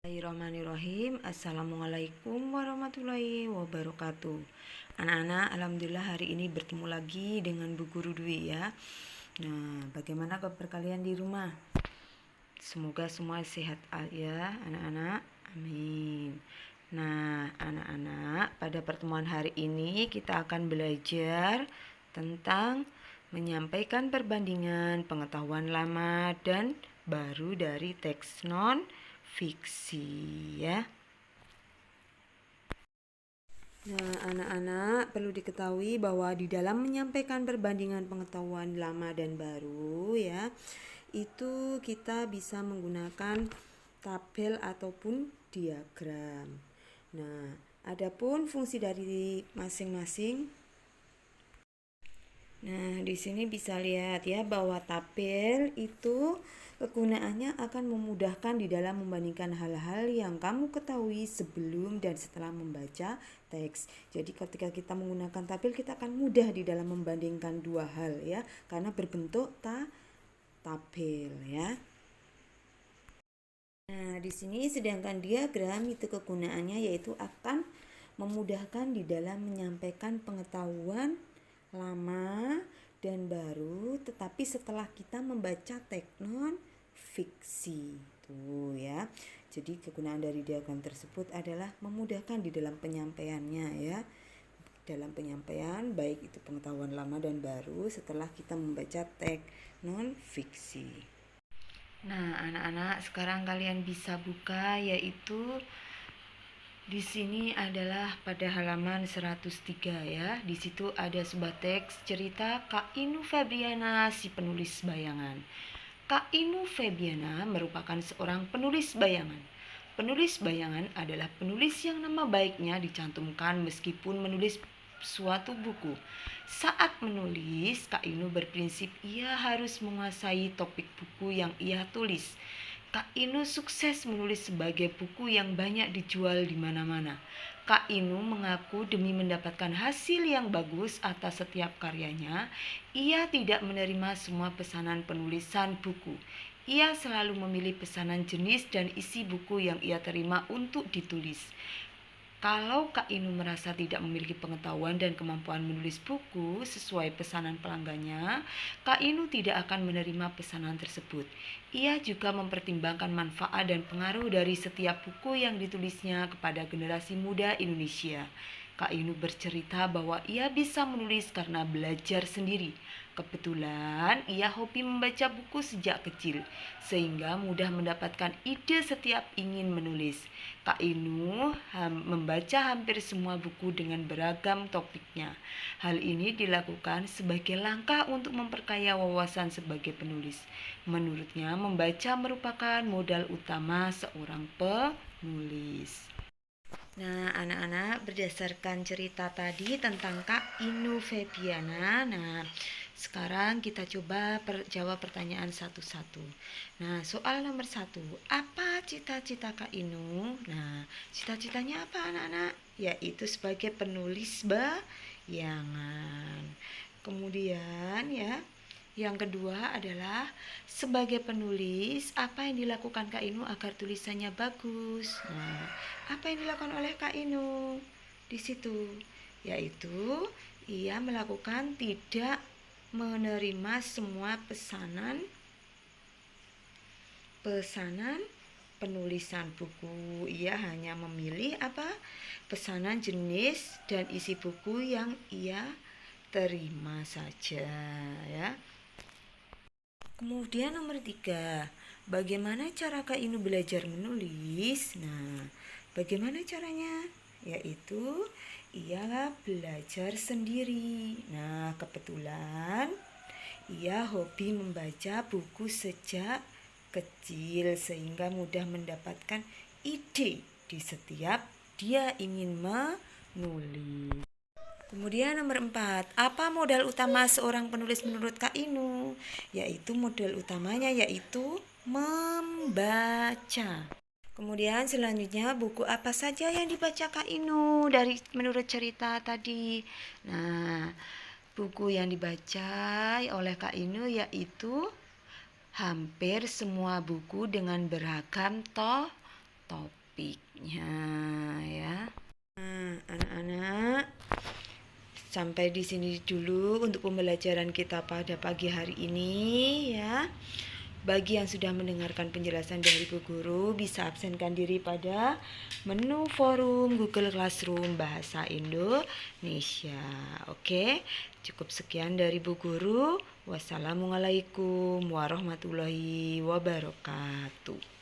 Bismillahirrahmanirrahim. Assalamualaikum warahmatullahi wabarakatuh. Anak-anak, alhamdulillah hari ini bertemu lagi dengan Bu Guru Dwi ya. Nah, bagaimana kabar kalian di rumah? Semoga semua sehat ya anak-anak. Amin. Nah, anak-anak, pada pertemuan hari ini kita akan belajar tentang menyampaikan perbandingan pengetahuan lama dan baru dari teks non fiksi ya. Nah, anak-anak perlu diketahui bahwa di dalam menyampaikan perbandingan pengetahuan lama dan baru ya, itu kita bisa menggunakan tabel ataupun diagram. Nah, adapun fungsi dari masing-masing. Nah, di sini bisa lihat ya bahwa tabel itu kegunaannya akan memudahkan di dalam membandingkan hal-hal yang kamu ketahui sebelum dan setelah membaca teks. Jadi ketika kita menggunakan tabel kita akan mudah di dalam membandingkan dua hal ya, karena berbentuk tabel ya. Nah, di sini sedangkan diagram itu kegunaannya yaitu akan memudahkan di dalam menyampaikan pengetahuan lama dan baru, tetapi setelah kita membaca teks non fiksi tuh ya. Jadi kegunaan dari diagram tersebut adalah memudahkan di dalam penyampaiannya ya, dalam penyampaian baik itu pengetahuan lama dan baru setelah kita membaca teks non fiksi. Nah, anak-anak sekarang kalian bisa buka yaitu di sini adalah pada halaman 103 ya. Di situ ada sebuah teks cerita Kak Inu Febriana si penulis bayangan. Kak Inu Febriana merupakan seorang penulis bayangan. Penulis bayangan adalah penulis yang nama baiknya dicantumkan meskipun menulis suatu buku. Saat menulis, Kak Inu berprinsip ia harus menguasai topik buku yang ia tulis. Kak Inu sukses menulis sebagai buku yang banyak dijual di mana-mana. Kak Inu mengaku demi mendapatkan hasil yang bagus atas setiap karyanya, ia tidak menerima semua pesanan penulisan buku. Ia selalu memilih pesanan jenis dan isi buku yang ia terima untuk ditulis. Kalau Kak Inu merasa tidak memiliki pengetahuan dan kemampuan menulis buku sesuai pesanan pelanggannya, Kak Inu tidak akan menerima pesanan tersebut. Ia juga mempertimbangkan manfaat dan pengaruh dari setiap buku yang ditulisnya kepada generasi muda Indonesia. Kak Inu bercerita bahwa ia bisa menulis karena belajar sendiri. Kebetulan ia hobi membaca buku sejak kecil, sehingga mudah mendapatkan ide setiap ingin menulis. Kak Inu membaca hampir semua buku dengan beragam topiknya. Hal ini dilakukan sebagai langkah untuk memperkaya wawasan sebagai penulis. Menurutnya, membaca merupakan modal utama seorang penulis. Nah, anak-anak, berdasarkan cerita tadi tentang Kak Inu Febriana, nah sekarang kita coba jawab pertanyaan satu-satu. Nah, soal nomor 1, apa cita-cita Kak Inu? Nah, cita-citanya apa anak-anak? Yaitu sebagai penulis bayangan. Kemudian ya, yang kedua adalah sebagai penulis, apa yang dilakukan Kak Inu agar tulisannya bagus? Nah, apa yang dilakukan oleh Kak Inu di situ? Yaitu ia melakukan tidak menerima semua pesanan penulisan buku. Ia hanya memilih pesanan jenis dan isi buku yang ia terima saja ya. Kemudian nomor 3, bagaimana cara Kak Inu belajar menulis? Nah, bagaimana caranya? Yaitu ia belajar sendiri. Nah, kebetulan ia hobi membaca buku sejak kecil sehingga mudah mendapatkan ide di setiap dia ingin menulis. Kemudian nomor 4, apa modal utama seorang penulis menurut Kak Inu? Yaitu modal utamanya yaitu membaca. Kemudian selanjutnya buku apa saja yang dibaca Kak Inu dari menurut cerita tadi? Nah, buku yang dibaca oleh Kak Inu yaitu hampir semua buku dengan beragam topiknya ya. Nah, anak-anak, sampai di sini dulu untuk pembelajaran kita pada pagi hari ini ya. Bagi yang sudah mendengarkan penjelasan dari Bu Guru, bisa absenkan diri pada menu forum Google Classroom Bahasa Indonesia. Oke, cukup sekian dari Bu Guru. Wassalamualaikum warahmatullahi wabarakatuh.